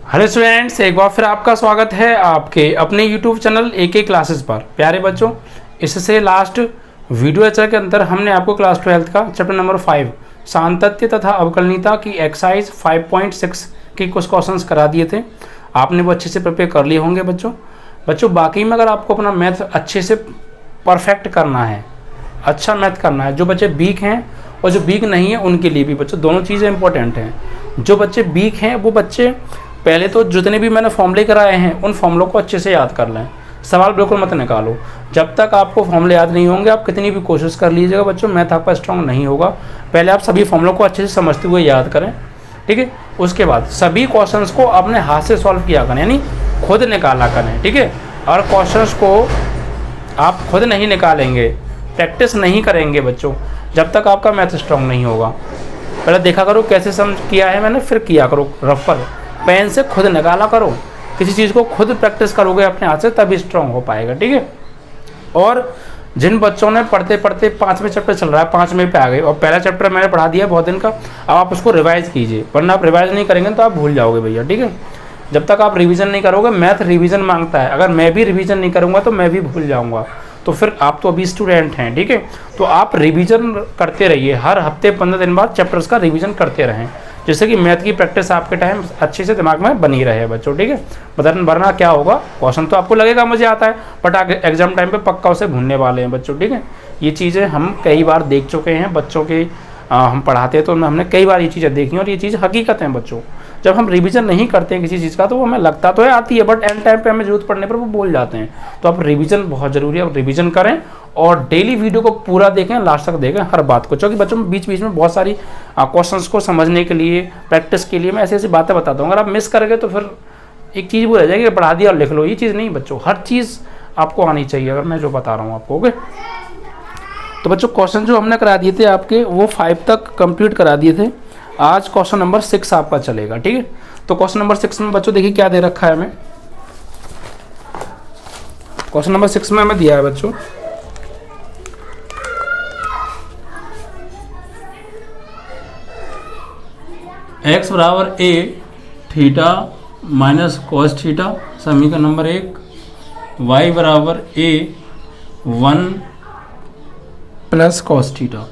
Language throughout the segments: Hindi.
हेलो स्टूडेंट्स, एक बार फिर आपका स्वागत है आपके अपने यूट्यूब चैनल AK क्लासेस पर। प्यारे बच्चों, इससे लास्ट वीडियो लेक्चर के अंदर हमने आपको क्लास 12 का चैप्टर नंबर 5 सांतत्य तथा अवकलनीयता की एक्सरसाइज 5.6 के कुछ क्वेश्चंस करा दिए थे। आपने वो अच्छे से प्रिपेयर कर लिए होंगे बच्चों। बाकी में अगर आपको अपना मैथ अच्छे से परफेक्ट करना है, अच्छा मैथ करना है, जो बच्चे वीक हैं और जो वीक नहीं है उनके लिए भी बच्चों दोनों चीज़ें इंपॉर्टेंट हैं। जो बच्चे वीक हैं वो बच्चे पहले तो जितने भी मैंने फॉर्मूले कराए हैं उन फॉर्मूलों को अच्छे से याद कर लें। सवाल बिल्कुल मत निकालो जब तक आपको फॉर्मूले याद नहीं होंगे। आप कितनी भी कोशिश कर लीजिएगा बच्चों, मैथ आपका स्ट्रांग नहीं होगा। पहले आप सभी फॉर्मूलों को अच्छे से समझते हुए याद करें, ठीक है। उसके बाद सभी क्वेश्चंस को अपने हाथ से सॉल्व किया करें, यानी खुद निकाला करें, ठीक है। और क्वेश्चंस को आप खुद नहीं निकालेंगे, प्रैक्टिस नहीं करेंगे बच्चों, जब तक आपका मैथ स्ट्रांग नहीं होगा। पहले देखा करो कैसे समझ किया है मैंने, फिर किया करो रफ पर, पेन से खुद निकाला करो। किसी चीज़ को खुद प्रैक्टिस करोगे अपने हाथ से तभी स्ट्रांग हो पाएगा, ठीक है। और जिन बच्चों ने पढ़ते पढ़ते 5वें चैप्टर चल रहा है, 5वें पे आ गए और पहला चैप्टर मैंने पढ़ा दिया बहुत दिन का, अब आप उसको रिवाइज कीजिए, वरना आप रिवाइज नहीं करेंगे तो आप भूल जाओगे भैया, ठीक है। जब तक आप रिवीजन नहीं करोगे, मैथ रिवीजन मांगता है, अगर मैं भी रिवीजन नहीं करूँगा तो मैं भी भूल जाऊँगा। तो फिर आप तो अभी स्टूडेंट हैं, ठीक है। तो आप रिवीजन करते रहिए, हर हफ्ते 15 दिन बाद चैप्टर्स का रिवीजन करते रहें, जिससे कि मैथ की प्रैक्टिस आपके टाइम अच्छे से दिमाग में बनी रहे बच्चों, ठीक है। वरना क्या होगा, क्वेश्चन तो आपको लगेगा मुझे आता है, बट आगे एग्जाम टाइम पे पक्का उसे भूलने वाले हैं बच्चों, ठीक है। ये चीज़ें हम कई बार देख चुके हैं बच्चों के, हम पढ़ाते हैं तो हमने कई बार ये चीज़ें देखी और ये चीज़ हकीकत है बच्चों। जब हम रिवीजन नहीं करते हैं किसी चीज़ का तो वो हमें लगता तो है आती है, बट एंड टाइम पे हमें जरूरत पड़ने पर वो भूल जाते हैं। तो आप रिवीजन बहुत ज़रूरी है, आप रिवीजन करें और डेली वीडियो को पूरा देखें, लास्ट तक देखें हर बात को, क्योंकि बच्चों बीच बीच में बहुत सारी क्वेश्चंस को समझने के लिए, प्रैक्टिस के लिए मैं ऐसी ऐसी बातें बताता हूँ। अगर आप मिस करोगे तो फिर एक चीज़ वो रह जाएगी, पढ़ा दिया और लिख लो, ये चीज़ नहीं बच्चों। हर चीज़ आपको आनी चाहिए, अगर मैं जो बता रहा हूँ आपको, ओके। तो बच्चों क्वेश्चन जो हमने करा दिए थे आपके, वो 5 तक कंप्लीट करा दिए थे। आज क्वेश्चन नंबर 6 आपका चलेगा, ठीक है। तो क्वेश्चन नंबर 6 में बच्चों देखिए क्या दे रखा है हमें। क्वेश्चन नंबर 6 में हमें दिया है बच्चों, x बराबर a theta minus cos theta, समीकरण नंबर 1। y बराबर a 1 plus cos theta,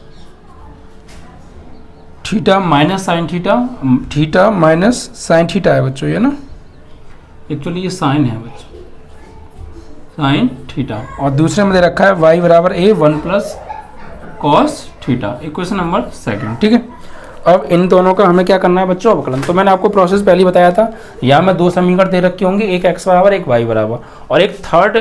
theta minus sine theta, theta minus sine theta है बच्चों, ये ना एक्चुअली ये साइन है बच्चों, साइन थीटा। और दूसरे में दे रखा है y बराबर a 1 plus cos theta, equation number 2, ठीक है। अब इन दोनों का हमें क्या करना है बच्चों, अवकलन। तो मैंने आपको प्रोसेस पहले ही बताया था, यहाँ में 2 समीकरण दे रखे होंगे, एक x बराबर एक y बराबर, और एक थर्ड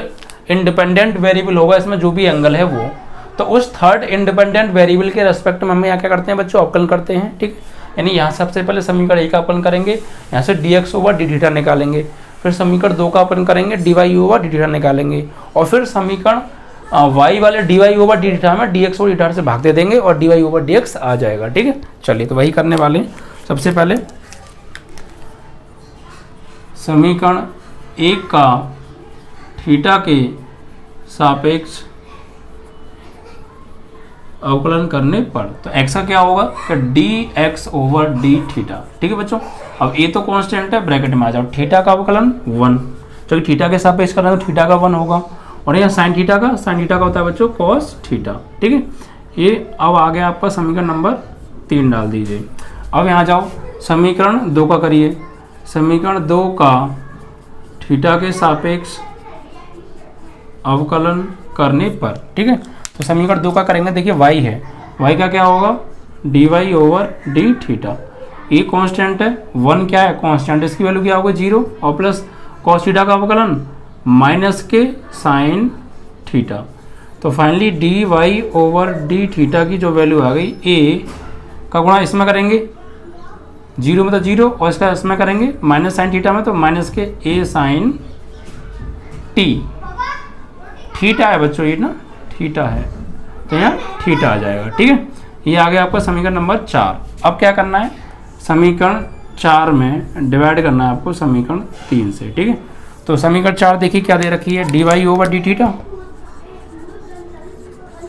इंडिपेंडेंट वेरिएबल होगा इसमें, जो भी एंगल है वो। तो उस थर्ड इंडिपेंडेंट वेरिएबल के रेस्पेक्ट में हम यहाँ क्या करते हैं बच्चों, अवकलन करते हैं, ठीक। यानी यहाँ सबसे पहले समीकरण 1 का अवकलन करेंगे, यहाँ से dx ओवर डी थीटा निकालेंगे, फिर समीकरण 2 का अवकलन करेंगे, dy ओवर डी थीटा निकालेंगे, और फिर समीकरण y वाले dy ओवर डी थीटा में dx ओवर डी थीटा से भाग दे देंगे और dy ओवर dx आ जाएगा, ठीक है। चलिए तो वही करने वाले हैं। सबसे पहले समीकरण 1 का थीटा के सापेक्ष अवकलन करने पर, तो x का क्या होगा कि dx ओवर डी थीटा, ठीक है बच्चों। अब ये तो कांस्टेंट है, ब्रैकेट में आ जाओ, थीटा का अवकलन 1, चलिए थीटा के सापेक्ष करना तो थीटा का 1 होगा, और यहाँ साइन थीटा का होता है बच्चों कॉस थीटा, ठीक है। ये अब आ गया आपका समीकरण नंबर 3 डाल दीजिए। अब यहाँ जाओ, समीकरण 2 का करिए, समीकरण 2 का थीटा के सापेक्ष अवकलन करने पर, ठीक है। तो समीकरण 2 का करेंगे, देखिए y है, y का क्या होगा dy ओवर डी थीटा, ये कांस्टेंट है, 1 क्या है कांस्टेंट, इसकी वैल्यू क्या होगी 0, और प्लस कॉस थीटा का अवकलन माइनस के साइन थीटा। तो finally dy over d theta की जो वैल्यू आ गई, a का गुणा इसमें करेंगे 0 में तो 0, और इसका इसमें करेंगे माइनस साइन थीटा में तो माइनस के a साइन t, थीटा है बच्चों ये ना, थीटा है, तो यहाँ थीटा आ जाएगा, ठीक है। ये आ गया आपका समीकरण नंबर 4। अब क्या करना है, समीकरण 4 में डिवाइड करना है आपको समीकरण 3 से, ठीक है। तो समीकरण 4 देखिए क्या दे रखी है, dy ओवर डी थीटा,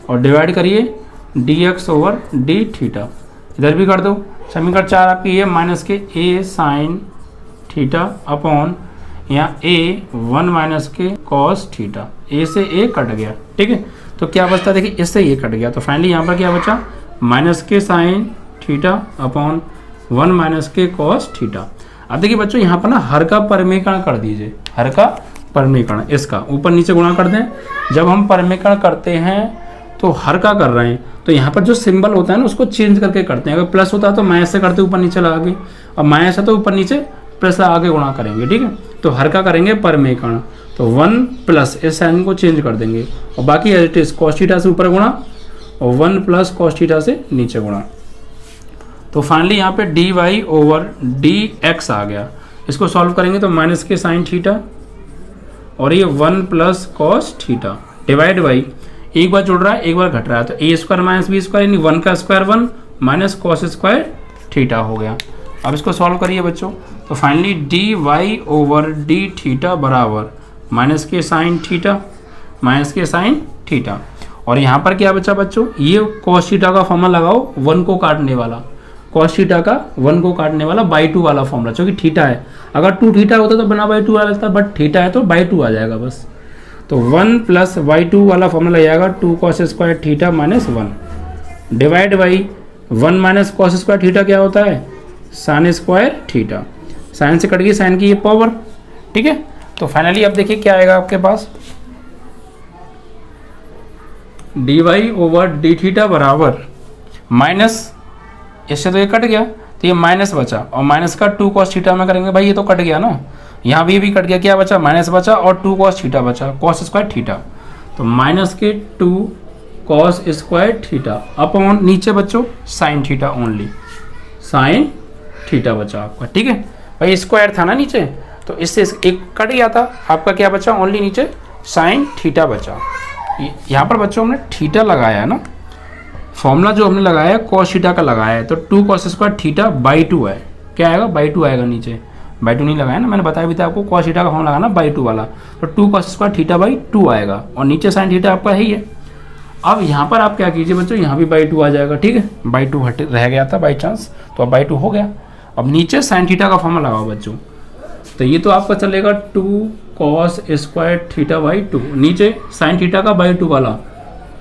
और डिवाइड करिए dx ओवर डी थीटा, इधर भी कर दो। समीकरण 4 आपकी ये माइनस के a साइन थीटा अपॉन यहाँ ए 1 माइनस के कॉस थीटा, ए से ए कट गया, ठीक है। तो क्या बचता, देखिए इससे ये कट गया, तो फाइनली यहाँ पर क्या बचा, माइनस के साइन थीटा अपॉन 1 माइनस के कॉस थीटा। अब देखिए बच्चों यहाँ पर ना हर का परिमेयकरण कर दीजिए, हर का परिमेयकरण, इसका ऊपर नीचे गुणा कर दें। जब हम परिमेयकरण करते हैं तो हर का कर रहे हैं, तो यहाँ पर जो सिंबल होता है ना उसको चेंज करके करते हैं। अगर प्लस होता है तो माइनस से करते ऊपर नीचे लगा के, और माइनस है तो ऊपर नीचे प्लस आगे गुणा करेंगे, ठीक है। तो हर का करेंगे परिमेयकरण, तो 1 प्लस इस साइन को चेंज कर देंगे और बाकी as it is cos theta से ऊपर गुणा और 1 प्लस कॉस थीटा से नीचे गुणा। तो फाइनली यहाँ पे d y over d x आ गया। इसको सॉल्व करेंगे तो माइनस के साइन थीटा और ये 1 plus cos theta divide by, एक बार जुड़ रहा है एक बार घट रहा है, तो a square minus b square यानी 1 का square 1 minus cos square theta हो गया। अब इसको सॉल्व करिए बच्चों, तो finally d y over d theta बराबर माइनस के साइन थीटा माइनस के साइन थीटा। और यहाँ पर क्या बचा बच्चों, ये कॉस थीटा का फॉर्मूला लगाओ 1 को काटने वाला, कॉस थीटा का 1 को काटने वाला बाई 2 वाला फॉर्मूला, क्योंकि थीटा है। अगर 2 थीटा होता तो बिना बाई 2 आ जाता, बट थीटा है तो बाई 2 आ जाएगा बस। तो 1 प्लस बाई 2 वाला फॉर्मूला आएगा 2 cos square theta minus 1 divide by 1 minus cos square theta क्या होता है, साइन स्क्वायर थीटा। साइन से कट गई साइन की ये पावर, ठीक है। तो फाइनली अब देखिए क्या आएगा आपके पास, d y over d theta बराबर माइनस, इससे तो ये कट गया तो ये माइनस बचा, और माइनस का 2 कॉस थीटा में करेंगे, भाई ये तो कट गया ना, यहाँ भी कट गया, क्या बचा माइनस बचा और 2 कॉस थीटा बचा, कॉस स्क्वायर थीटा। तो माइनस के 2 कॉस स्क्वायर थीटा अपॉन नीचे बच्चों sine theta only, sine theta बचा आपका, ठीक है। भाई स्क्वायर था ना नीचे, तो इससे एक कट गया था, आपका क्या बचा ओनली नीचे साइन थीटा बचा। यहाँ पर बच्चों हमने थीटा लगाया है ना, फॉर्मूला जो हमने लगाया है कॉस थीटा का लगाया है, तो 2 कॉस स्क्वायर थीटा बाई 2 है, क्या आएगा बाई 2 आएगा, नीचे बाई 2 नहीं लगाया ना, मैंने बताया भी था आपको कॉस थीटा का फॉर्मूला लगाना बाई 2 वाला, तो 2 कॉस स्क्वायर थीटा बाई 2 आएगा और नीचे साइन थीटा आपका है ही है। अब यहाँ पर आप क्या कीजिए बच्चों, यहाँ भी बाई 2 आ जाएगा, ठीक है, बाई 2 हट रह गया था बाई चांस, तो अब बाई 2 हो गया। अब नीचे साइन थीटा का फॉर्मूला लगाओ बच्चों, तो ये तो आपका चलेगा 2 कॉस स्क्वायर थीटा बाई 2, नीचे साइन थीटा का बाई 2 वाला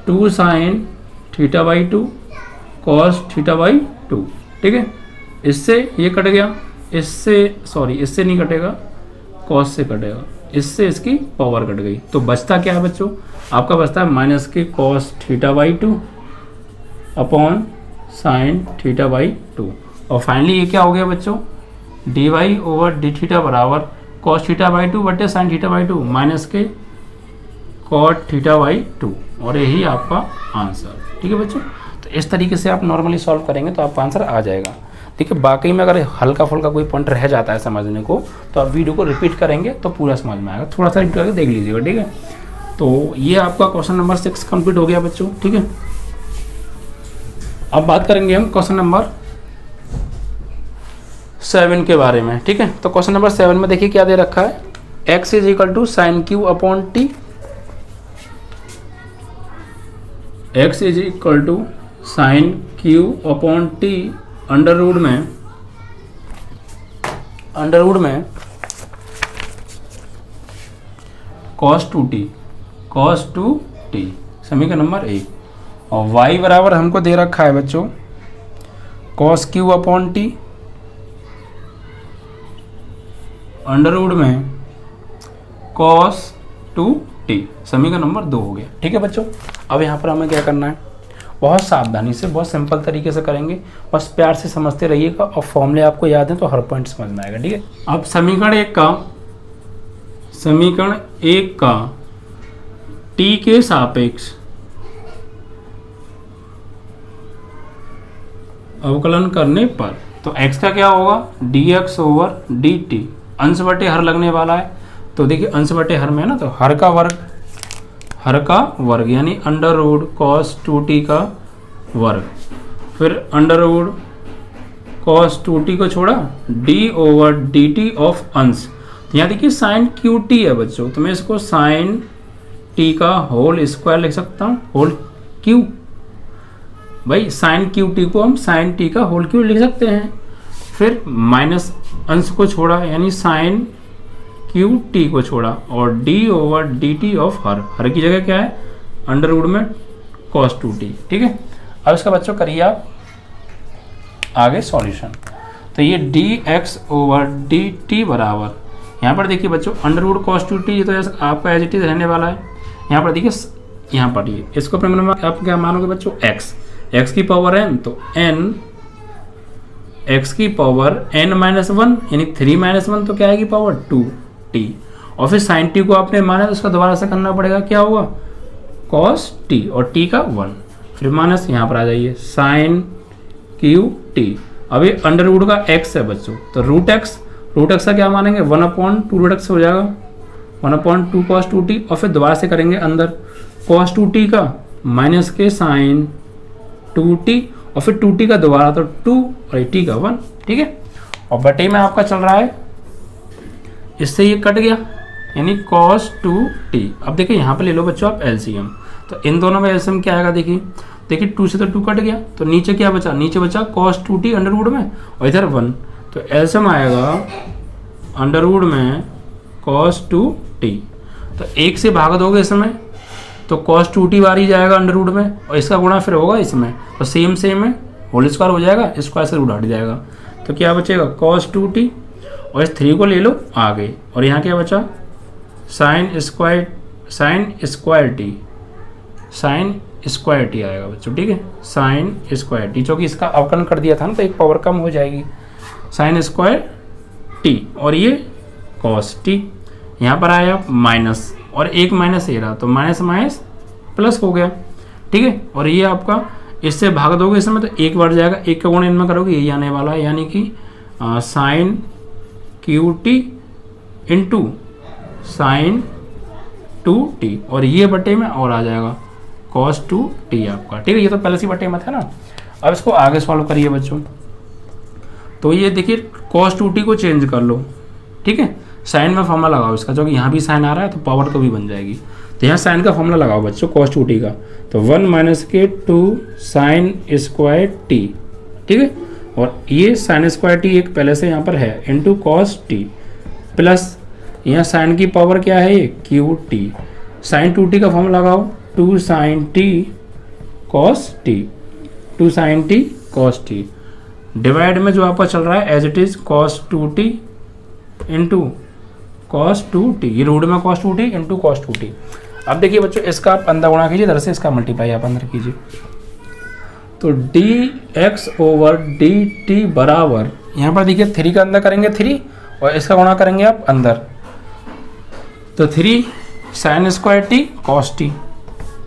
2 sign theta by 2 cos theta by 2, ठीक है। इससे ये कट गया, इससे सॉरी इससे नहीं कटेगा, कॉस से कटेगा, इससे इसकी पावर कट गई, तो बचता क्या है बच्चों, आपका बचता है माइनस के cos theta by 2 upon sine theta by 2। और फाइनली ये क्या हो गया बच्चों, d y over d theta बराबर कॉस थीटा बाई 2 बटे साइन थीटा बाई 2 माइनस के कॉट थीटा बाई 2, और यही आपका आंसर, ठीक है बच्चों। तो इस तरीके से आप नॉर्मली सॉल्व करेंगे तो आपका आंसर आ जाएगा। देखिए बाकी में अगर हल्का फुल्का कोई पॉइंट रह जाता है समझने को, तो आप वीडियो को रिपीट करेंगे तो पूरा समझ में आएगा, थोड़ा सा रिपीट करके देख लीजिएगा, ठीक है। तो ये आपका क्वेश्चन नंबर 6 कंप्लीट हो गया बच्चों, ठीक है। अब बात करेंगे हम क्वेश्चन नंबर 7 के बारे में, ठीक है। तो क्वेश्चन नंबर 7 में देखिए क्या दे रखा है, x is equal to sine q upon t, x is equal to sine q upon t under root में cos 2t समीकरण नंबर 1, और y बराबर हमको दे रखा है बच्चों cos q upon t under root में cos 2t, समीकरण नंबर 2 हो गया, ठीक है बच्चों। अब यहाँ पर हमें क्या करना है, बहुत सावधानी से बहुत सिंपल तरीके से करेंगे, बस प्यार से समझते रहिएगा, और फॉर्मूले आपको याद है तो हर पॉइंट समझ में आएगा, ठीक है। अब समीकरण 1 का t के सापेक्ष अवकलन करने पर, तो x का क्या होगा dx ओवर dt, अंश बटे हर लगने वाला है, तो देखिए अंश बटे हर में है ना, तो हर का वर्ग यानी अंडर रूट cos 2t का वर्ग, फिर अंडर रूट cos 2t को छोड़ा d ओवर dt ऑफ अंश, यहाँ देखिए साइन क्यू टी है बच्चों, तो मैं इसको साइन टी का होल स्क्वायर लिख सकता हूँ, होल क्यू, भाई साइन क्यू टी को हम साइन टी का होल क्यू लिख सकते हैं, फिर माइनस अंश को छोड़ा यानी साइन क्यू टी को छोड़ा, और D over d T of her की जगह क्या है अंडर रूट में कॉस टू टी। ठीक है, अब इसका बच्चों करिए आप आगे सॉल्यूशन। तो ये d x over d t बराबर, यहाँ पर देखिए बच्चों under root cos two t, ये तो आपका एज इट इज रहने वाला है। यहाँ पर देखिए, यहाँ पर ये इसको अपने मन में आप क्या मानोगे बच्चों, एक्स की पावर n, तो n एक्स की पावर n माइनस वन यानी 3 माइनस वन, तो क्या आएगी पावर 2t, और फिर साइन टी को आपने माना तो उसका दोबारा से करना पड़ेगा, क्या होगा कॉस टी और टी का 1, फिर माइनस यहाँ पर आ जाइए साइन क्यू टी। अभी अंडर रूट का x है बच्चों, तो रूट एक्स का क्या मानेंगे 1/2 रूट एक्स हो जाएगा 1/2 कॉस टू टी, और फिर दोबारा से करेंगे अंदर कॉस टू टी का माइनस के साइन 2t, और फिर 2t का दोबारा तो 2 और t का 1। ठीक है, और बटे में आपका चल रहा है, इससे ये कट गया यानी cos 2t। अब देखिए यहाँ पे ले लो बच्चों आप एलसीएम, तो इन दोनों में एलसीएम क्या आएगा, देखिए 2 से तो 2 कट गया, तो नीचे क्या बचा, नीचे बचा cos 2t अंडर रूट में, और इधर 1, तो एलसीएम आएगा अंडर रूट में cos 2t। तो 1 से भाग दोगे इसमें तो cos 2t बार ही जाएगा अंडर रूट में, और इसका गुणा फिर होगा इसमें, तो सेम है होल स्क्वायर हो जाएगा, स्क्वायर से रूट हट जाएगा, तो क्या बचेगा cos 2t, और इस 3 को ले लो आगे, और यहाँ क्या बचा साइन स्क्वायर टी आएगा बच्चों। ठीक है, साइन स्क्वायर टी, क्योंकि इसका अवकलन कर दिया था ना तो एक पावर कम हो जाएगी, साइन स्क्वायर टी, और ये cos टी। यहाँ पर आया माइनस, और एक माइनस ये रहा, तो माइनस माइनस प्लस हो गया। ठीक है, और ये आपका इससे भाग दोगे इसमें तो 1 बढ़ जाएगा, 1 का गुण इनमें करोगे यही आने वाला है, यानी कि sine q t into sine 2t, और ये बटे में और आ जाएगा cos 2t आपका। ठीक है, ये तो पहले से बटे में था ना। अब इसको आगे सॉल्व करिए बच्चों, तो ये देखिए cos 2t को चेंज कर लो। ठीक है, साइन में फॉर्मूला लगाओ इसका, जो कि यहाँ भी साइन आ रहा है तो पावर तो भी बन जाएगी, तो यहाँ साइन का फॉर्मूला लगाओ बच्चों cos 2t का, तो 1 माइनस के 2 साइन स्क्वायर टी। ठीक है, और ये साइन स्क्वायर टी एक पहले से यहाँ पर है इंटू cos टी, प्लस यहाँ साइन की पावर क्या है ये क्यू टी, साइन 2t का फॉर्मूला लगाओ 2 sine t cos t, 2 sine t cos t, divide में जो आपका चल रहा है as it is cos 2t into cos 2t, ये रूट में cos 2t into cos 2t। अब देखिए बच्चों इसका आप अंदर गुणा कीजिए, इधर से इसका मल्टीप्लाई आप अंदर कीजिए, तो dx ओवर dt बराबर, यहाँ पर देखिए 3 का अंदर करेंगे 3, और इसका गुणा करेंगे आप अंदर, तो 3 sine square t cos T,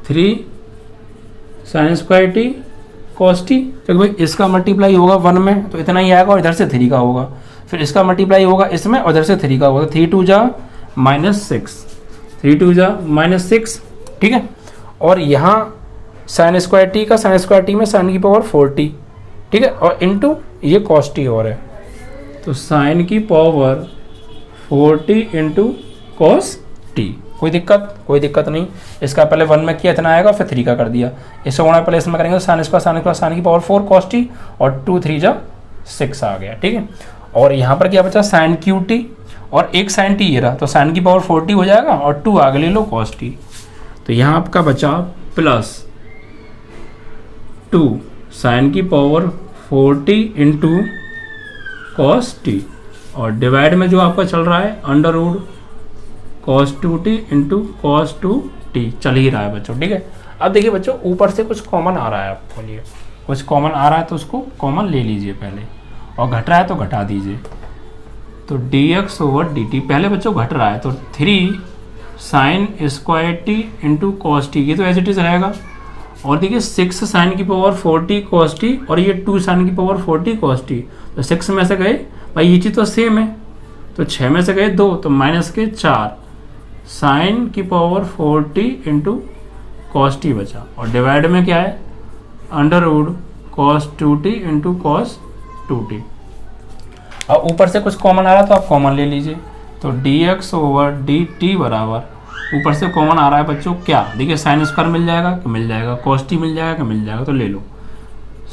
3 sine square t cos t, तो भाई इसका मल्टीप्लाई होगा 1 में तो इतना ही आएगा, और इधर से 3 का होगा, फिर इसका मल्टीप्लाई होगा इसमें और इधर से 3 का होगा, 3 2 जा -6, 3 2 जा -6। ठीक है, और यहाँ साइन स्क्वायर टी का, साइन स्क्वायर टी में साइन की पावर 4t। ठीक है, और इंटू ये cos टी और है, तो साइन की power 4t into cos T. कोई दिक्कत नहीं, इसका पहले 1 में किया इतना आएगा, फिर 3 का कर दिया, इसका गुणा पहले इसमें करेंगे साइन की पावर 4 cos टी, और 2 3 जा 6 आ गया। ठीक है, और यहाँ पर क्या बचा साइन क्यू टी, और एक साइन टी ये रहा, तो साइन की पावर 4t हो जाएगा, और 2 आगे ले लो cos टी, तो यहाँ आपका बचा प्लस 2 साइन की power 4t into cos t, और डिवाइड में जो आपका चल रहा है under root cos 2t into cos 2t चल ही रहा है बच्चों। ठीक है, अब देखिए बच्चों ऊपर से कुछ कॉमन आ रहा है आपको लिए, कुछ कॉमन आ रहा है तो उसको कॉमन ले लीजिए पहले, और घट रहा है तो घटा दीजिए, तो dx ओवर dt पहले बच्चों घट रहा है, तो 3 sine square T into cos T, ये तो एज इट इज रहेगा, और देखिए 6 साइन की पावर 4t cos टी, और ये 2 साइन की पावर 4t cos टी, तो 6 में से गए भाई ये चीज़ तो सेम है, तो 6 में से गए 2, तो माइनस के 4 साइन की power 4t into cos T बचा, और डिवाइड में क्या है under root cos 2t into cos 2t। अब ऊपर से कुछ कॉमन आ रहा है तो आप कॉमन ले लीजिए, तो dx ओवर dt बराबर ऊपर से कॉमन आ रहा है बच्चों क्या, देखिए साइन स्क्वायर मिल जाएगा कि मिल जाएगा, cos t मिल जाएगा कि मिल जाएगा, तो ले लो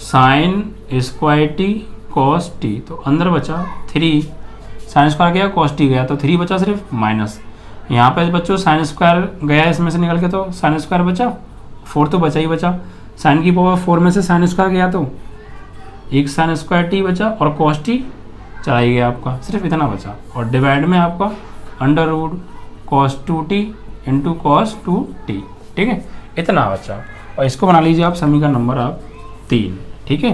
sine square t cos t, तो अंदर बचा 3 साइन स्क्वायर गया कॉस टी गया तो 3 बचा सिर्फ माइनस। यहाँ पे बच्चों साइन स्क्वायर गया इसमें से निकल के तो साइन स्क्वायर बचा, 4 तो बचा ही बचा। साइन की पावर 4 में से साइन स्क्वायर गया तो एक साइन स्क्वायर टी बचा और कॉस टी चला ही गया आपका, सिर्फ इतना बचा। और डिवाइड में आपका under root cos 2t into cos 2t, ठीक है, इतना बचा। और इसको बना लीजिए आप समीकरण नंबर आप 3, ठीक है।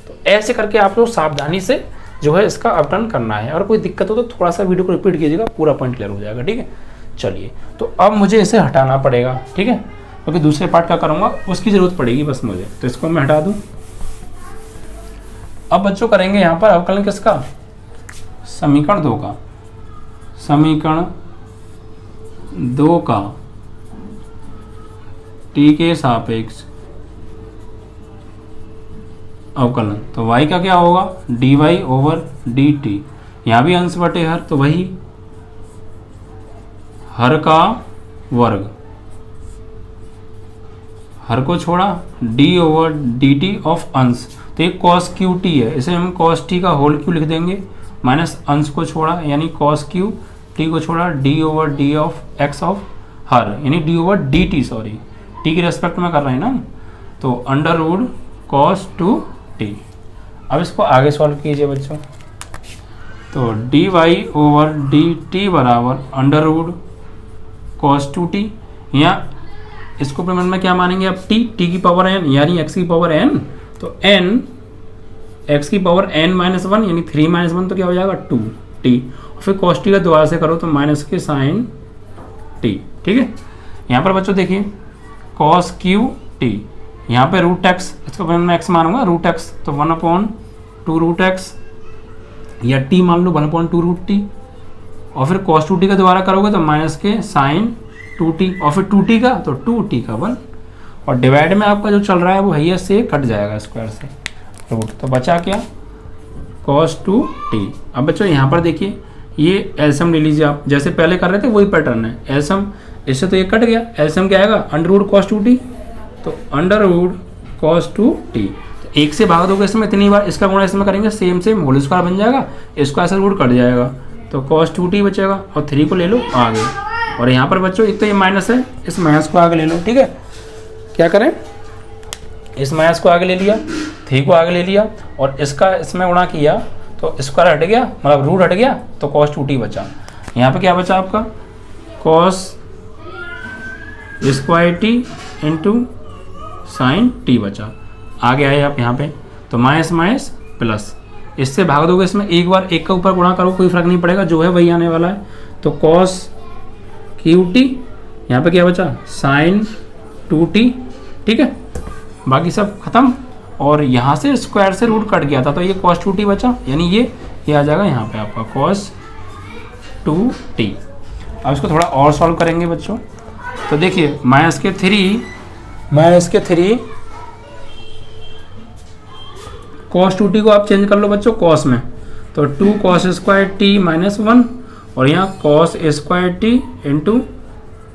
तो ऐसे करके आप लोग सावधानी से जो है इसका अपटर्न करना है, और कोई दिक्कत हो तो थोड़ा सा वीडियो को रिपीट कीजिएगा, पूरा पॉइंट क्लियर हो जाएगा, ठीक है। चलिए, तो अब मुझे इसे हटाना पड़ेगा, ठीक है, क्योंकि दूसरे पार्ट का करूँगा उसकी ज़रूरत पड़ेगी बस मुझे, तो इसको मैं हटा दूँ। अब बच्चों करेंगे यहाँ पर अवकलन किसका, समीकरण 2 का, समीकरण 2 का t के सापेक्ष अवकलन। तो y का क्या होगा, dy ओवर dt, यहाँ भी अंश बटे हर, तो वही हर का वर्ग, हर को छोड़ा d ओवर dt ऑफ अंश, तो एक cos क्यू टी है, इसे हम cos t का होल क्यू लिख देंगे, माइनस अंश को छोड़ा यानी cos क्यू t को छोड़ा d over d of x of her, यानी d over dt, sorry t के रेस्पेक्ट में कर रहे हैं ना, तो अंडर रूट cos 2t। अब इसको आगे सॉल्व कीजिए बच्चों, तो dy ओवर dt बराबर अंडर रूट cos 2t, यहाँ इसको पेमेंट में क्या मानेंगे आप, t की पावर n यानी x की पावर n, तो n x की पावर n माइनस 1 यानी 3 माइनस 1 तो क्या हो जाएगा 2t, और फिर cos t का दोबारा से करो तो माइनस के साइन t, ठीक है। यहाँ पर बच्चों देखिए cos क्यू t, यहाँ पे रूट एक्स, इसको मैं x मानूंगा रूट एक्स, तो 1/2 रूट एक्स या t मान लो 1/2 रूट t, और फिर cos 2t का दोबारा करोगे तो माइनस के साइन 2t, और फिर 2t का तो 2t का 1, और डिवाइड में आपका जो चल रहा है वो है से कट जाएगा स्क्वायर से रूट, तो बचा क्या cos 2t। अब बच्चों यहाँ पर देखिए ये एलसीएम ले लीजिए आप, जैसे पहले कर रहे थे वही पैटर्न है, एलसीएम इससे तो ये कट गया, एलसीएम क्या आएगा अंडर रूट cos 2t, तो अंडर रूट cos 2t, तो एक से भाग दोगे इसमें इतनी बार, इसका गुणा इसमें करेंगे सेम सेम होल स्क्वायर बन जाएगा, इसका ऐसा रूट कट जाएगा तो cos 2t बचेगा, और 3 को ले लो आगे, और यहाँ पर बच्चों एक तो ये माइनस है, इस माइनस को आगे ले लो, ठीक है। क्या करें, इस माइनस को आगे ले लिया, 3 को आगे ले लिया, और इसका इसमें गुणा किया तो स्क्वायर हट गया, मतलब रूट हट गया, तो cos 2t बचा। यहाँ पे क्या बचा आपका cos square t into sine t बचा। आगे आए आप यहाँ पे तो माइनस माइनस प्लस, इससे भाग दोगे इसमें एक बार, एक का ऊपर गुणा करो कोई फर्क नहीं पड़ेगा, जो है वही आने वाला है, तो cos क्यू टी, यहाँ पे क्या बचा साइन 2t, ठीक है, बाकी सब खत्म, और यहाँ से स्क्वायर से रूट कट गया था तो ये cos 2t बचा, यानी ये आ जाएगा यहाँ पे आपका cos 2t। अब इसको थोड़ा और सॉल्व करेंगे बच्चों, तो देखिए माइनस के 3 cos 2t को आप चेंज कर लो बच्चों cos में, तो 2 cos स्क्वायर t माइनस 1, और यहाँ cos square t into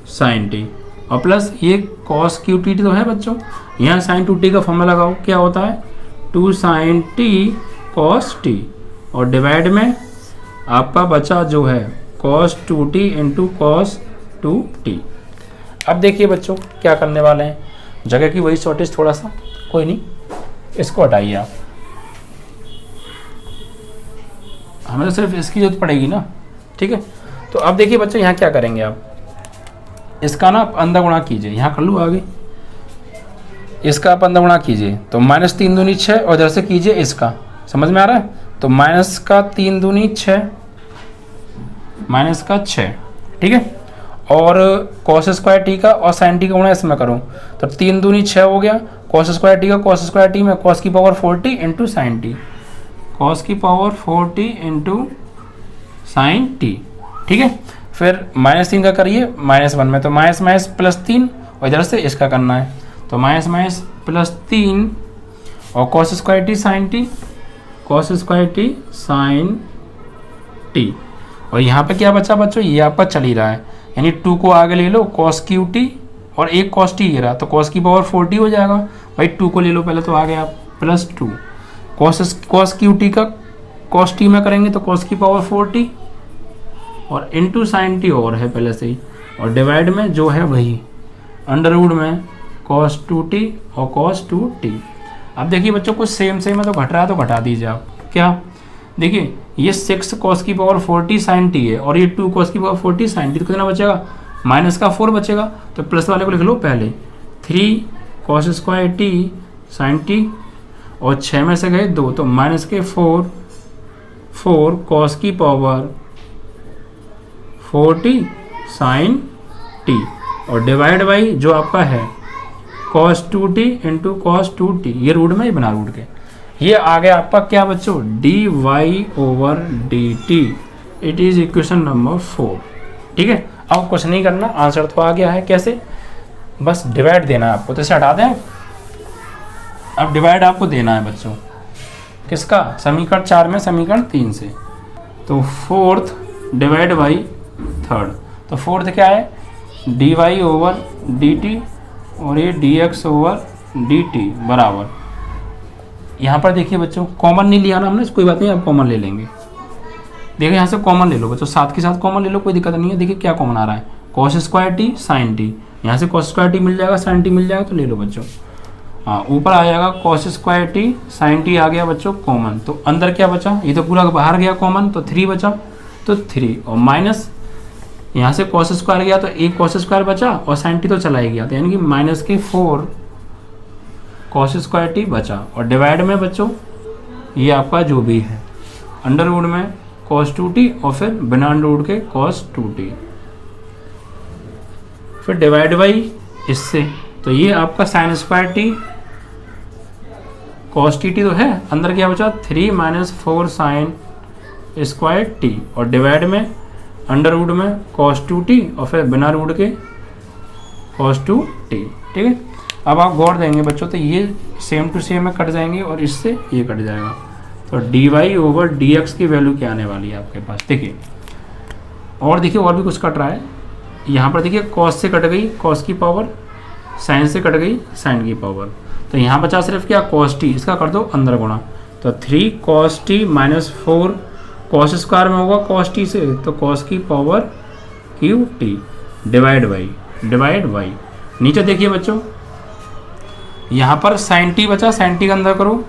sine t, और प्लस ये cos क्यू टी तो है बच्चों, यहाँ साइन 2t का फॉर्मूला लगाओ, क्या होता है 2 साइन t cos t, और डिवाइड में आपका बचा जो है cos 2t into cos 2t। अब देखिए बच्चों क्या करने वाले हैं, जगह की वही शॉर्टेज थोड़ा सा, कोई नहीं, इसको हटाइए आप, हमें तो सिर्फ इसकी जरूरत पड़ेगी ना, ठीक है। तो अब देखिए बच्चों यहाँ क्या करेंगे आप, इसका ना अंदर गुणा कीजिए, यहाँ कर लूँ आगे, इसका आप अंदर गुणा कीजिए, तो माइनस 3 दूनी 6, और इधर से कीजिए इसका, समझ में आ रहा है, तो माइनस का 3 दूनी 6, माइनस का 6, ठीक है, और cos स्क्वायर टी का और साइन टी का गुणा इसमें करो, तो 3 दूनी 6 हो गया, cos स्क्वायर टी का cos स्क्वायर टी में cos की power 4t into sine t, cos की power 4t into sine T, ठीक है। फिर -3 का करिए -1 में, तो माइनस माइनस प्लस 3, और इधर से इसका करना है, तो माइनस माइनस प्लस 3, और cos square t sine t, cos square t sine t, और यहाँ पे क्या बचा बच्चों, ये आपका चल ही रहा है, यानी 2 को आगे ले लो cos क्यू टी, और एक cos टी ये रहा, तो cos की पावर 4t हो जाएगा, भाई 2 को ले लो पहले, तो आगे आप प्लस 2, cos क्यू टी का cos t में करेंगे तो cos की पावर 4t और इंटू साइन टी और है पहले से ही, और डिवाइड में जो है वही अंडर रूट में cos 2t और cos 2t। अब देखिए बच्चों कुछ सेम है तो घट रहा है तो घटा दीजिए आप। क्या देखिए ये 6 cos की पावर 40 sin t है और ये 2 cos की पावर 40 sin t, तो कितना बचेगा माइनस का 4 बचेगा, तो प्लस वाले को लिख लो पहले 3 cos square t sin t और 6 में से गए 2 तो माइनस के 4 cos की पावर 40 sin t और डिवाइड बाई जो आपका है cos 2t into cos 2t, ये रूट में ही बना रूट के, ये आ गया आपका क्या बच्चों dy/dt। It is equation number 4। ठीक है, अब कुछ नहीं करना, आंसर तो आ गया है। कैसे, बस डिवाइड देना है आपको, तो इसे हटा दें। अब डिवाइड आपको देना है बच्चों किसका, समीकरण 4 में समीकरण 3 से, तो 4th डिवाइड बाई 3rd, तो 4th क्या है dy/dt और ये dx/dt बराबर, यहाँ पर देखिए बच्चों कॉमन नहीं लिया ना हमने, कोई बात नहीं, आप कॉमन ले लेंगे। देखिए यहाँ से कॉमन ले लो बच्चों, साथ के साथ कॉमन ले लो, कोई दिक्कत नहीं है। देखिए क्या कॉमन आ रहा है cos square T sin t, यहाँ से cos स्क्वायर टी मिल जाएगा sin t मिल जाएगा, तो ले लो बच्चों। हाँ ऊपर आ जाएगा cos square T sin t आ गया बच्चों कॉमन, तो अंदर क्या बचा, ये तो पूरा बाहर गया कॉमन, तो 3 बचा, तो 3 और माइनस यहाँ से cos स्क्वायर गया तो एक cos स्क्वायर बचा और sin t तो चला ही गया, तो यानी कि माइनस के 4 cos स्क्वायर टी बचा, और डिवाइड में बच्चों ये आपका जो भी है अंडर रूट में cos 2t और फिर बिना अंडर रूट के cos 2t, फिर डिवाइड बाई इससे, तो ये आपका sin square t cos t तो है, अंदर क्या बचा 3 - 4 sin स्क्वायर टी और डिवाइड में अंडर रूट में cos 2t और फिर बिना रूट के cos 2t। ठीक है, अब आप गौर देंगे बच्चों तो ये सेम टू सेम में कट जाएंगे और इससे ये कट जाएगा, तो dy/dx की वैल्यू क्या आने वाली है आपके पास। देखिए और देखिए और भी कुछ कट रहा है, यहाँ पर देखिए cos से कट गई cos की पावर, sin से कट गई sin की पावर, तो यहाँ बचा सिर्फ क्या cos t, इसका कर दो अंदर गुणा, तो 3 cos t - 4 cos स्क्वायर में होगा cos t से, तो cos की पावर qt डिवाइड बाई नीचे देखिए बच्चों यहाँ पर sin t बचा, sin t का अंदर करो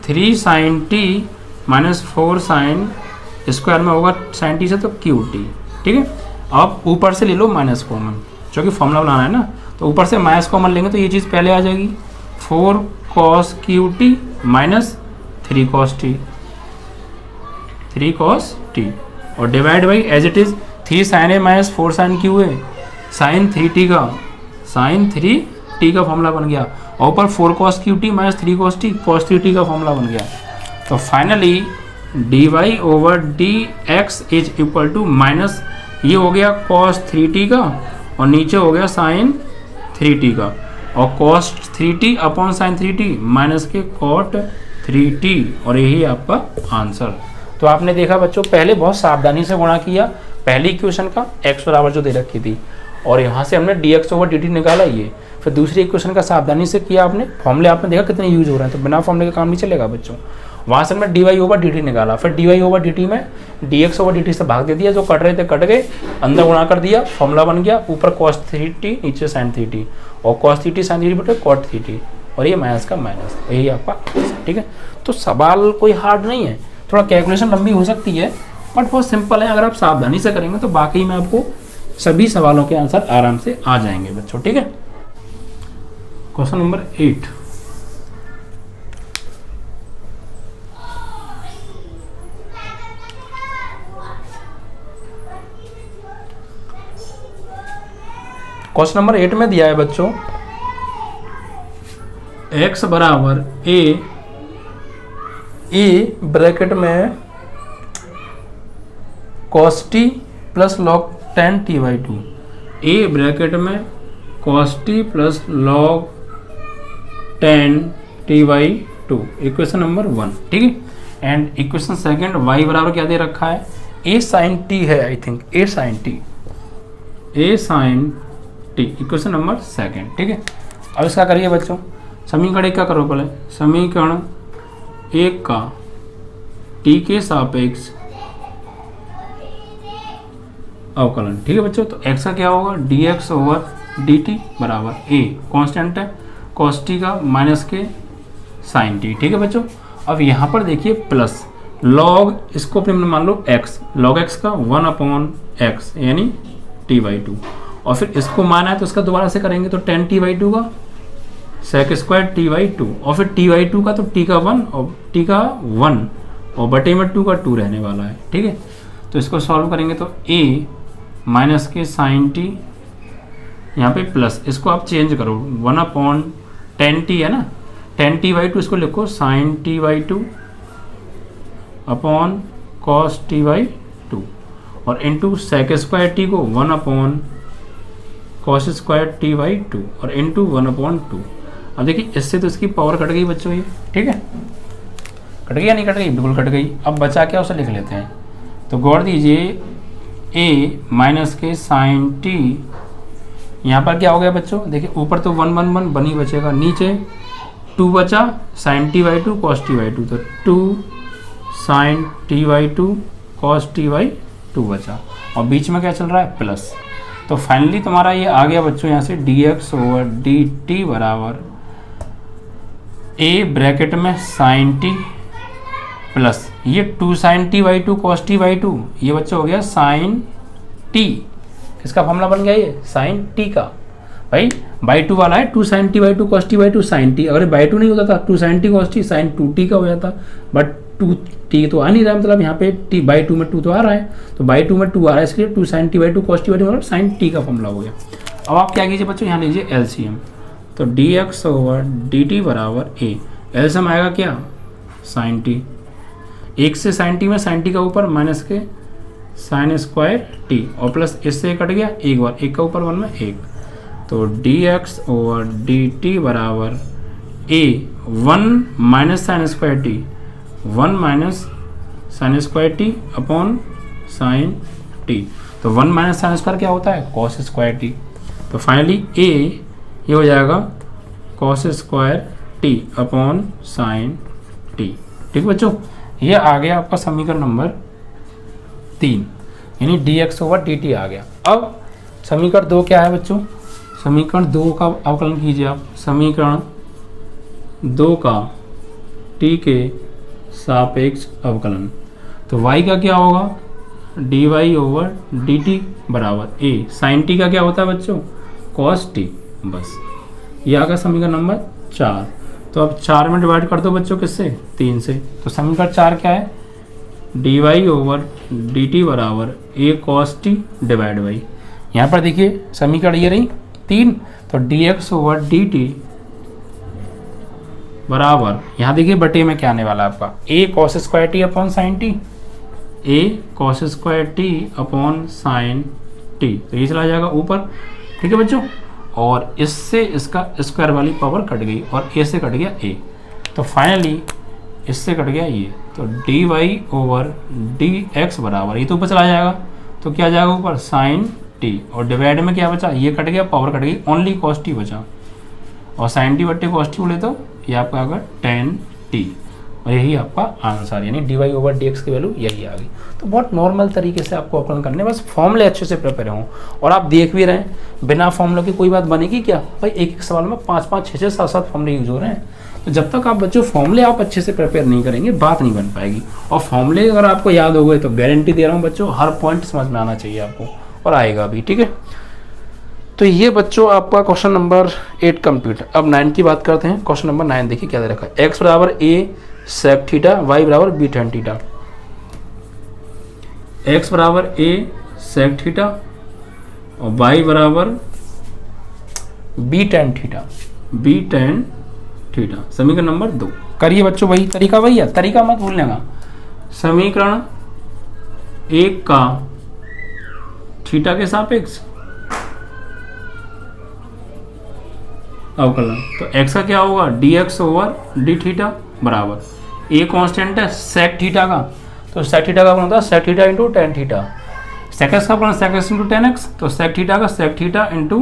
3 sin t - 4 sin स्क्वायर में होगा sin t से, तो qt। ठीक है, अब ऊपर से ले लो माइनस कॉमन, जो कि फॉर्मूला बनाना है ना, तो ऊपर से माइनस कॉमन लेंगे तो ये चीज़ पहले आ जाएगी 4 cos qt - 3 cos t और divide by as it is 3 sin a - 4 sin q है, sin 3t का फॉर्मूला बन गया, और ऊपर 4 cos qt - 3 cos 3t का फॉर्मूला बन गया। तो finally dy/dx is equal to minus ये हो गया cos 3t का और नीचे हो गया sin 3t का, और cos 3t upon sin 3t minus के cot 3t, और यही आपका आंसर। तो आपने देखा बच्चों पहले बहुत सावधानी से गुणा किया, पहली इक्वेशन का x बराबर जो दे रखी थी और यहाँ से हमने dx/dt निकाला ये, फिर दूसरी इक्वेशन का सावधानी से किया आपने, फॉर्मूले आपने देखा कितने यूज हो रहे हैं, तो बिना फॉर्मूले का काम नहीं चलेगा बच्चों। वहाँ से हमने dy/dt निकाला, फिर dy/dt में dx/dt से भाग दे दिया, जो कट रहे थे कट गए, अंदर गुणा कर दिया, फॉर्मूला बन गया, ऊपर cos 3t नीचे sin 3t और cos 3t sin 3t बटे cot 3t, और ये माइनस का माइनस, यही आपका। ठीक है, तो सवाल कोई हार्ड नहीं है, थोड़ा कैलकुलेशन लंबी हो सकती है बट बहुत सिंपल है, अगर आप सावधानी से करेंगे तो बाकी में आपको सभी सवालों के आंसर आराम से आ जाएंगे बच्चों। ठीक है, क्वेश्चन नंबर 8, क्वेश्चन नंबर 8 में दिया है बच्चों x बराबर a ब्रैकेट में cos t plus log 10t/2, a bracket में cos t plus log 10t/2, equation number 1। ठीक है, एंड इक्वेशन सेकंड y बराबर क्या दे रखा है a sin t है, I think a sin t, equation number second. ठीक है, अब इसका करिए बच्चों, समीकरण 1 का करो पहले, समीकरण 1 का t के सापेक्ष अवकलन। ठीक है बच्चों, तो x का क्या होगा dx ओवर dt बराबर a कांस्टेंट है cos t का माइनस के sin t। ठीक है बच्चों, अब यहाँ पर देखिए प्लस log, इसको अपने मान लो x, log x का 1/x यानी t/2, और फिर इसको माना है तो इसका दोबारा से करेंगे तो tan t/2 का sec स्क्वायर t/2, और फिर t/2 का तो t का 1 और t का 1 और बटे में 2 का 2 रहने वाला है। ठीक है, तो इसको सॉल्व करेंगे तो a माइनस के sin t, यहाँ पे प्लस, इसको आप चेंज करो 1/10t है ना, 10t/2 इसको लिखो sin t/2 upon cos t/2 और इंटू sec स्क्वायर t को 1/cos स्क्वायर t/2 और इंटू 1/2। अब देखिए इससे तो इसकी पावर कट गई बच्चों ये। ठीक है, कट गई या नहीं कट गई, बिल्कुल कट गई। अब बचा क्या उसे लिख लेते हैं, तो गौर दीजिए a माइनस के sin t, यहाँ पर क्या हो गया बच्चों, देखिए ऊपर तो 1 1 1 बनी बचेगा, नीचे 2 बचा sin t/2 cos t/2, तो 2 sin t/2 cos t/2 बचा, और बीच में क्या चल रहा है प्लस। तो फाइनली तुम्हारा ये आ गया बच्चों यहाँ से dx ओवर dt बराबर a ब्रैकेट में sin t प्लस ये 2 sin t/2 cos t/2, ये बच्चा हो गया sin t, इसका फॉर्मूला बन गया ये sin t का, भाई बाई 2 वाला है 2 sin t/2 cos t/2 sin t, अगर बाई 2 नहीं होता था 2 sin t cos t sin 2t का हो जाता, बट 2t तो आ नहीं रहा, मतलब यहाँ पे t बाई 2 में 2 तो आ रहा है, तो बाई 2 में 2 आ रहा है, इसलिए 2 sin t/2 cos t/2 मतलब sin t का फॉर्मूला हो गया। अब आप क्या कीजिए बच्चों, यहाँ लीजिए LCM, तो dx ओवर dt बराबर a, LCM आएगा क्या sin t, एक से sin t में sin t का ऊपर माइनस के sin स्क्वायर t और प्लस इससे कट गया एक बार, एक का ऊपर 1 में 1, तो dx ओवर dt बराबर a 1 minus sin square t, 1 minus sin square t upon sin t, तो 1 माइनस sin स्क्वायर क्या होता है cos स्क्वायर t, तो फाइनली a ये हो जाएगा cos square t upon sin t। ठीक बच्चों, ये आ गया आपका समीकरण नंबर 3, यानी dx ओवर dt आ गया। अब समीकरण 2 क्या है बच्चों, समीकरण 2 का अवकलन कीजिए आप, समीकरण 2 का t के सापेक्ष अवकलन, तो y का क्या होगा dy ओवर dt बराबर a, sin t का क्या होता है बच्चों cos t, बस ये आ गया समीकरण नंबर 4। तो अब 4 में डिवाइड कर दो बच्चों, किससे 3 से, तो समीकरण 4 क्या है dy ओवर dt बराबर a cos t divide by, यहाँ पर देखिए समीकरण ये रही 3, तो dx ओवर dt बराबर, यहाँ देखिए बटे में क्या आने वाला है आपका a cos square t upon sin t, a cos square t upon sin t, तो ये चला जाएगा ऊपर। ठीक है बच्चों, और इससे इसका स्क्वायर वाली पावर कट गई और a से कट गया a, तो फाइनली इससे कट गया ये, तो dy ओवर dx बराबर, ये तो ऊपर चला जाएगा तो क्या जाएगा ऊपर sin t, और डिवाइड में क्या बचा, ये कट गया पावर कट गई, ओनली cos t बचा, और sin t बट्टे cos t बोले तो ये आपका आ गया tan t, और यही आपका आंसर, यानी dy ओवर dx की वैल्यू यही आ गई। तो बहुत नॉर्मल तरीके से आपको अवकलन करने, बस फॉर्मूले अच्छे से प्रिपेयर हों, और आप देख भी रहे हैं बिना फॉर्मूले की कोई बात बनेगी क्या भाई, एक एक सवाल में 5 5 6 6 7 7 फॉर्मूले यूज हो रहे हैं, तो जब तक आप बच्चों फॉर्मूले आप अच्छे से प्रिपेयर नहीं करेंगे बात नहीं बन पाएगी, और फॉर्मूले अगर आपको याद हो गए तो गारंटी दे रहा हूँ बच्चों हर पॉइंट समझ में आना चाहिए आपको, और आएगा भी। ठीक है, तो ये बच्चों आपका क्वेश्चन नंबर 8 कंप्लीट। अब 9 की बात करते हैं। क्वेश्चन नंबर 9 देखिए क्या दे रखा है, x बराबर a sec थीटा, y बराबर b tan थीटा, x बराबर a sec थीटा और y बराबर b tan थीटा, समीकरण नंबर 2 करिए बच्चों, वही तरीका वही है, तरीका मत भूलने का। समीकरण 1 का थीटा के सापेक्ष अवकलन, तो x का क्या होगा dx ओवर d थीटा बराबर, a कांस्टेंट है sec थीटा का, तो sec थीटा का अपना होता है sec theta into tan theta, sec x का अपना sec x into tan x, तो sec थीटा का sec theta into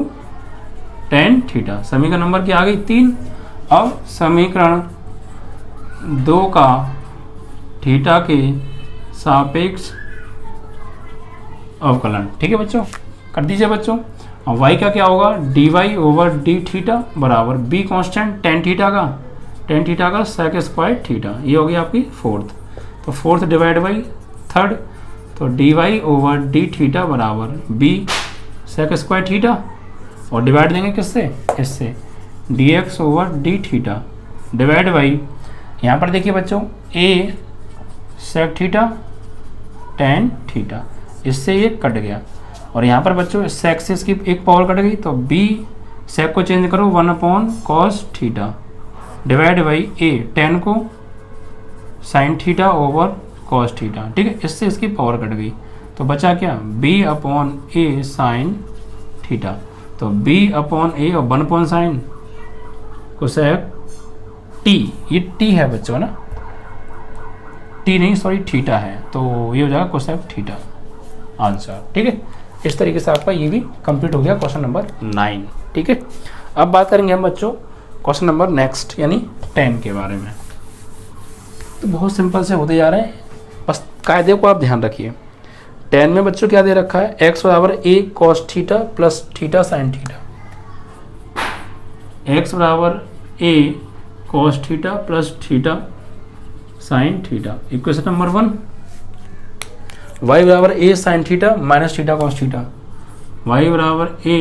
tan theta, समीकरण नंबर क्या आ गई 3। अब समीकरण 2 का थीटा के सापेक्ष अवकलन। ठीक है बच्चों, कर दीजिए बच्चों। और y का क्या होगा, dy ओवर डी थीटा बराबर b कांस्टेंट टेन थीटा का सेक स्क्वायर थीटा, ये हो गया आपकी फोर्थ। तो फोर्थ डिवाइड बाई थर्ड, तो dy ओवर डी थीटा बराबर b सेक स्क्वायर थीटा, और डिवाइड देंगे किससे, इससे dx over d theta divide by, यहाँ पर देखिए बच्चों a sec theta tan theta, इससे ये कट गया। और यहाँ पर बच्चों सेक से इसकी एक पावर कट गई, तो b सेक को चेंज करो 1 cos theta divide by a tan को sine theta over cos theta. ठीक है, इससे इसकी पावर कट गई, तो बचा क्या, b/a साइन थीटा। तो b/a और 1 साइन कोसेक t, ये t है बच्चों ना, t नहीं सॉरी थीटा है, तो ये हो जाएगा कोसेक थीटा आंसर। ठीक है, इस तरीके से आपका ये भी कंप्लीट हो गया क्वेश्चन नंबर 9। ठीक है, अब बात करेंगे हम बच्चों क्वेश्चन नंबर नेक्स्ट यानी 10 के बारे में। तो बहुत सिंपल से होते जा रहे हैं, बस कायदे को आप ध्यान रखिए। 10 में बच्चों क्या दे रखा है, x बराबर a cos theta plus theta sine theta, x बराबर a cos theta plus theta sine theta equation number 1। y बराबर a sign theta minus theta cos theta, y बराबर a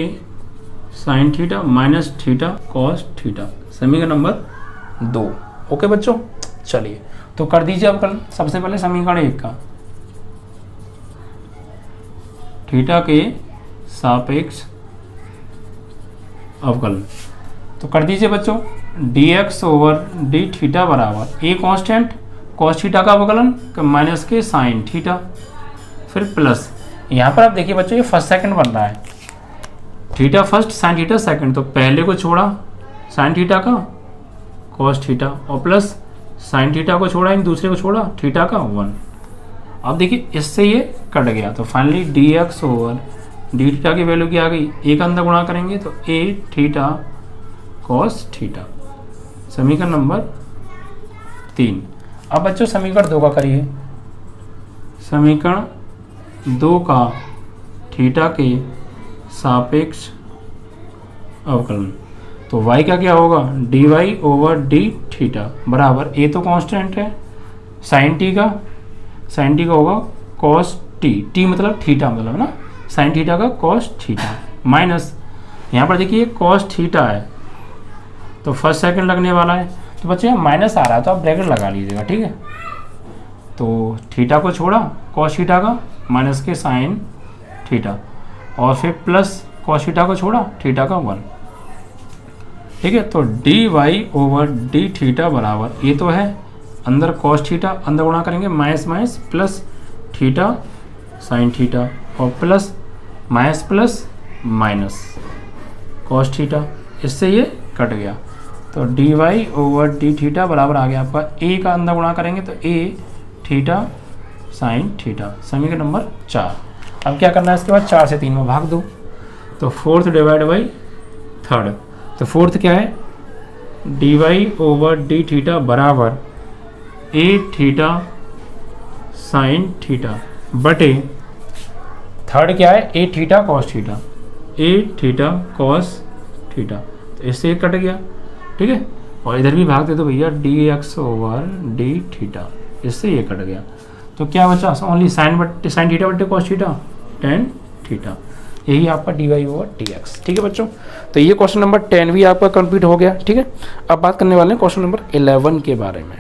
sign theta minus theta cos theta, समीकरण नंबर 2। ओके बच्चों, चलिए तो कर दीजिए अब कल सबसे पहले समीकरण 1 का, थीटा के सापेक्ष अवकलन। तो कर दीजिए बच्चों dx ओवर डी थीटा बराबर a कांस्टेंट कॉस थीटा का अवकलन माइनस के साइन थीटा, फिर प्लस, यहाँ पर आप देखिए बच्चों ये फर्स्ट सेकंड बन रहा है, theta first sine theta second, तो पहले को छोड़ा साइन थीटा का कॉस थीटा और प्लस साइन थीटा को छोड़ा, इन दूसरे को छोड़ा थीटा का 1। अब देखिए इससे ये कट गया, तो finally dx over d theta की वैल्यू क्या आ गई, एक अंदर गुणा करेंगे तो a थीटा कॉस थीटा, समीकरण नंबर 3। अब बच्चों समीकरण 2 का करिए, समीकरण 2 का थीटा के सापेक्ष अवकलन। तो y का क्या होगा, dy ओवर डी थीटा बराबर a तो कांस्टेंट है, साइन t का होगा cos t मतलब थीटा मतलब ना, साइन थीटा का cos थीटा माइनस, यहाँ पर देखिए cos थीटा है तो फर्स्ट सेकंड लगने वाला है, तो बच्चे यहाँ माइनस आ रहा है तो आप ब्रैकेट लगा लीजिएगा। ठीक है, तो थीटा को छोड़ा cos थीटा का माइनस के साइन थीटा, और फिर प्लस cos थीटा को छोड़ा थीटा का 1। ठीक है, तो dy ओवर डी थीटा बराबर ये तो है अंदर cos थीटा, अंदर गुणा करेंगे minus minus plus theta sine theta और plus minus plus minus cos theta, इससे ये कट गया। तो dy ओवर डी थीटा बराबर आ गया आपका a का अंदर गुणा करेंगे तो a थीटा साइन थीटा, समीकरण नंबर 4। अब क्या करना है इसके बाद 4 से 3 में भाग दो, तो फोर्थ डिवाइड बाई थर्ड, तो फोर्थ क्या है dy ओवर डी थीटा बराबर a थीटा साइन थीटा बटे थर्ड क्या है a theta cos theta, a theta cos theta, तो इससे एक कट गया। ठीक है, और इधर भी भाग दे तो भैया dx ओवर डी थीटा, इससे ये कट गया। तो क्या बचा, ओनली साइन थीटा बटे कॉस थीटा टेन थीटा, यही आपका dy ओवर dx। ठीक है बच्चों, तो ये क्वेश्चन नंबर 10 भी आपका कंप्लीट हो गया। ठीक है, अब बात करने वाले हैं क्वेश्चन नंबर 11 के बारे में।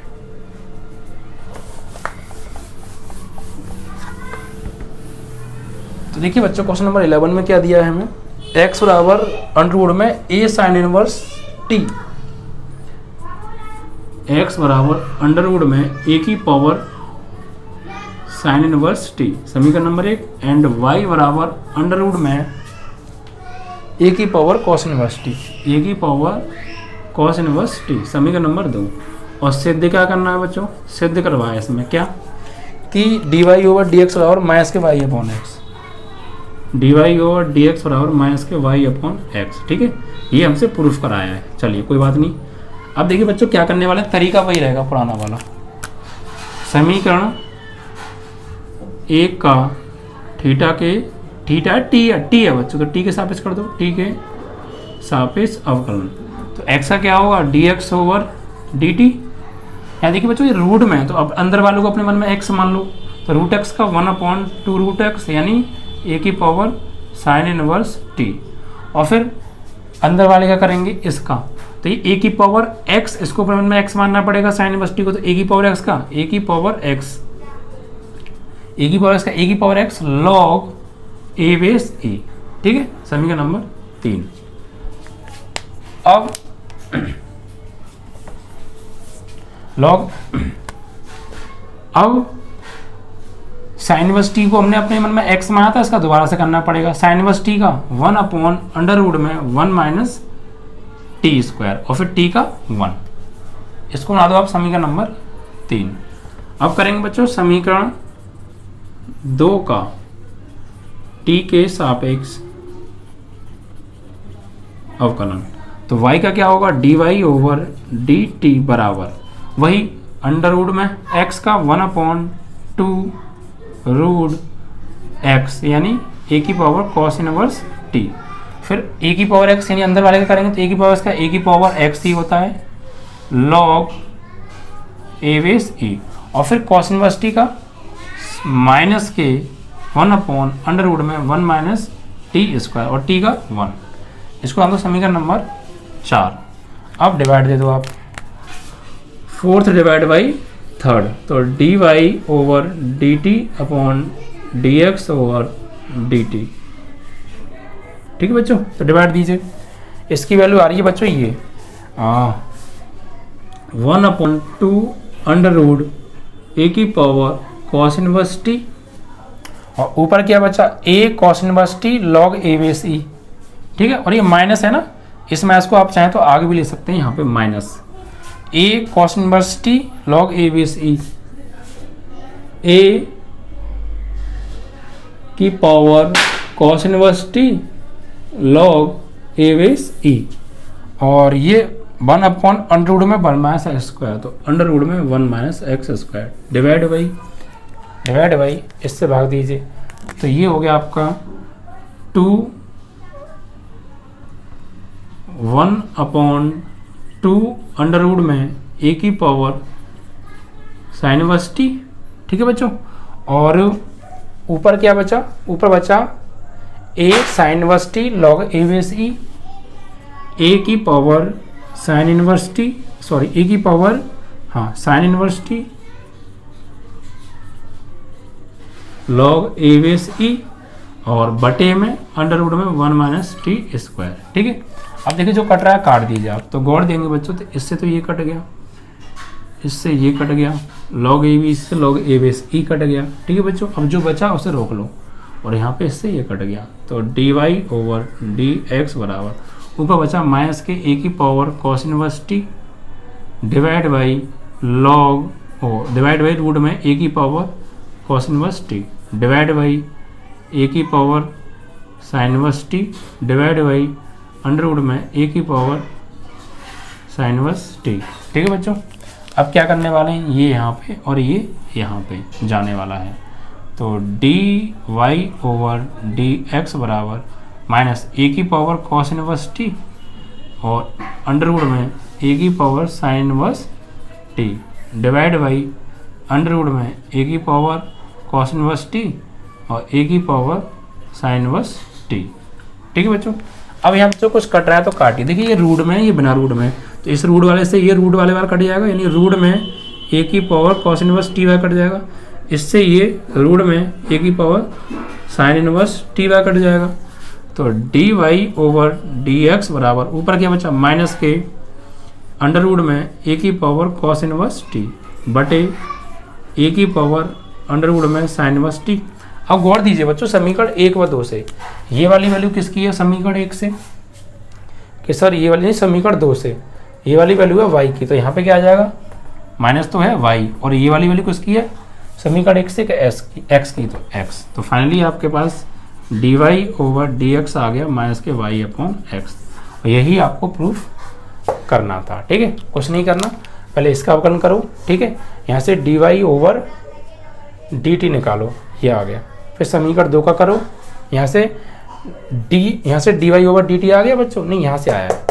तो देखिए बच्चों क्वेश्चन नंबर 11 में क्या दिया है हमें, x बराबर अंडरवुड में a sine inverse t, x बराबर अंडरवुड में a की पावर साइन इनवर्स t, समीकरण नंबर 1, एंड y बराबर अंडरवुड में a की power cos inverse t, a की पावर कॉस इनवर्स t, समीकरण नंबर 2। और सिद्ध क्या करना है बच्चों, सिद्ध करवाया इसमें क्या कि dy ओवर dx बराबर माइनस के y upon x, dy over dx बराबर माइनस के y अपॉन x। ठीक है, ये हमसे प्रूफ कराया है, चलिए कोई बात नहीं। अब देखिए बच्चों क्या करने वाले, तरीका वही रहेगा पुराना वाला, समीकरण 1 का थीटा टी है बच्चों, तो टी के सापेक्ष कर दो, टी के सापेक्ष अवकलन। तो एक्स का क्या होगा, D x over d T. यहाँ देखिए बच्चों ये रूट में है, तो अब अंदर वालों को अपने मन में एक्स मान लो, तो रूट एक्स का 1/2 रूट एक्स यानी ए की पावर साइन इनवर्स टी। और फिर अंदर वाले का करेंगे इसका, तो ये ए की पावर एक्स, इसको अपने मन में एक्स मानना पड़ेगा साइन इनवर्स टी को, तो ए की पावर एक्स का ए की पावर एक्स, ए की पावर एक्स का ए की power x log a base ए। ठीक है, समीकरण नंबर 3। अब लॉग, अब साइन इनवर्स टी को हमने अपने मन में एक्स माना था, इसका दोबारा से करना पड़ेगा। साइन इनवर्स टी का 1/√1 में 1 - टी स्क्वायर और फिर टी का 1। इसको बना दो आप समीकरण नंबर 3। अब करेंगे बच्चों समीकरण 2 का टी के सापेक्ष अवकलन। तो y का क्या होगा, dy ओवर डी टी बराबर वही अंडर रूट में x का 1/2 रूट x यानी a की पावर कॉस इनवर्स t। फिर a की पावर x यानी अंदर वाले का करेंगे, तो a की पावर का a की पावर x ही होता है लॉग a बेस e। और फिर कॉस इनवर्स t का माइनस के 1/√1 में 1 - टी स्क्वायर और t का 1। इसको हम तो समीकरण नंबर 4। अब डिवाइड दे दो आप, 4th डिवाइड बाई 3rd, तो dy over d T upon D x over d T. ठीक है बच्चों, तो डिवाइड दीजिए। इसकी वैल्यू आ रही है बच्चों ये 1/2 अंडर रूट ए की पावर कॉस इनवर्स टी, और ऊपर क्या बचा a cos inverse t log a base e. ठीक है, और ये माइनस है ना, इस मैथ्स को आप चाहें तो आगे भी ले सकते हैं, यहाँ पे minus a cos inverse t log a base e, a की power cos inverse t log a base e, और ये 1/√2 में 1 - एक्स स्क्वायर, तो अंडर रूट में 1 - एक्स स्क्वायर डिवाइड बाई इससे भाग दीजिए। तो ये हो गया आपका 1/2 अंडर रूट में ए की पावर साइन इनवर्स टी। ठीक है बच्चों, और ऊपर क्या बचा, ऊपर बचा a sine inverse t log a base e, a की power sine inverse t, sorry a की power sine inverse t log a base e, और बटे में अंडर रूट में 1 - टी स्क्वायर। ठीक है, अब देखिए जो कट रहा है काट दीजिए आप, तो गौर देंगे बच्चों, तो इससे तो ये कट गया, इससे ये कट गया, लॉग ए बी से log a base E cut गया। ठीक है बच्चों, अब जो बचा उसे रोक लो, और यहाँ पे इससे ये कट गया, तो d y over d x बराबर ऊपर बचा माइनस के ए की power cos inverse t divide by log divide by root में ए की power cos inverse t divide by a की power sine inverse t divide by under root में ए की पावर साइन इनवर्स टी। ठीक है बच्चों, अब क्या करने वाले हैं, ये यहाँ पे और ये यहाँ पे जाने वाला है, तो d y over d x बराबर माइनस ए की पावर कॉस इनवर्स टी और अंडर रूट में ए की power sine inverse t divide by under root में ए की पावर कॉस इनवर्स टी और ए की पावर साइन इनवर्स टी। ठीक है बच्चों, अब यहाँ बच्चों कुछ कट रहा है तो काटिए। देखिए ये रूट में है, ये बिना रूट में, तो इस रूट वाले से ये रूट वाले वाला कट जाएगा, यानी रूट में ए की power cos inverse t y cut जाएगा, इससे ये रूट में ए की power sine inverse t y cut जाएगा, तो d y over d x बराबर ऊपर क्या बचा माइनस के अंडर रूट में ए की पावर कॉस इनवर्स टी बटे ए की पावर अंडर रूट में साइन इनवर्स टी। अब गौर दीजिए बच्चों, समीकरण 1 व 2 से ये वाली वैल्यू किसकी है, समीकरण 1 से, कि सर ये वाली नहीं समीकरण 2 से ये वाली वैल्यू है y की, तो यहाँ पे क्या आ जाएगा माइनस तो है y, और ये वाली वैल्यू किसकी है समीकरण 1 से x की, तो x, तो फाइनली आपके पास dy ओवर dx आ गया माइनस के y अपॉन x। यही आपको प्रूफ करना था। ठीक है, कुछ नहीं करना, पहले इसका अवकलन करो। ठीक है, यहाँ से dy ओवर dt निकालो, ये आ गया। फिर समीकरण 2 का करो, यहाँ से dy ओवर dt आ गया बच्चों, नहीं यहाँ से आया है।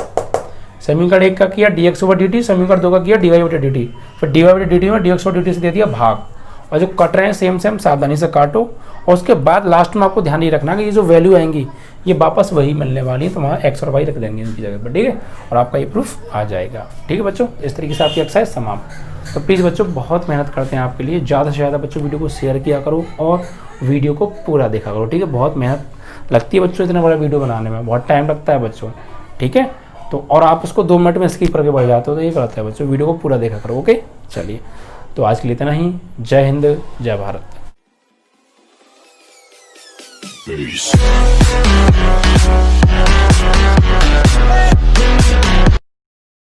समीकरण 1 का किया dx ओवर dt, समीकरण 2 का किया dy ओवर dt, फिर dy ओवर dt में dx ओवर dt से दे दिया भाग, और जो कट रहे हैं सेम सावधानी से काटो। और उसके बाद लास्ट में आपको ध्यान ये रखना कि ये जो वैल्यू आएंगी ये वापस वही मिलने वाली है, तो वहाँ x और y रख देंगे इनकी जगह पर, ठीक है, और आपका ये प्रूफ आ जाएगा। ठीक है बच्चों, इस तरीके से आपकी एक्सरसाइज समाप्त। तो प्लीज़ बच्चों बहुत मेहनत करते हैं आपके लिए, ज़्यादा से ज़्यादा बच्चों वीडियो को शेयर किया करो और वीडियो को पूरा देखा करो, ठीक है। बहुत मेहनत लगती है बच्चों इतना बड़ा वीडियो बनाने में, बहुत टाइम लगता है बच्चों, ठीक है। तो और आप उसको 2 मिनट में स्किप करके बढ़ जाते हो, तो ये करता है बच्चों, वीडियो को पूरा देखा करो। ओके, चलिए तो आज के लिए इतना ही। जय हिंद, जय भारत। Peace.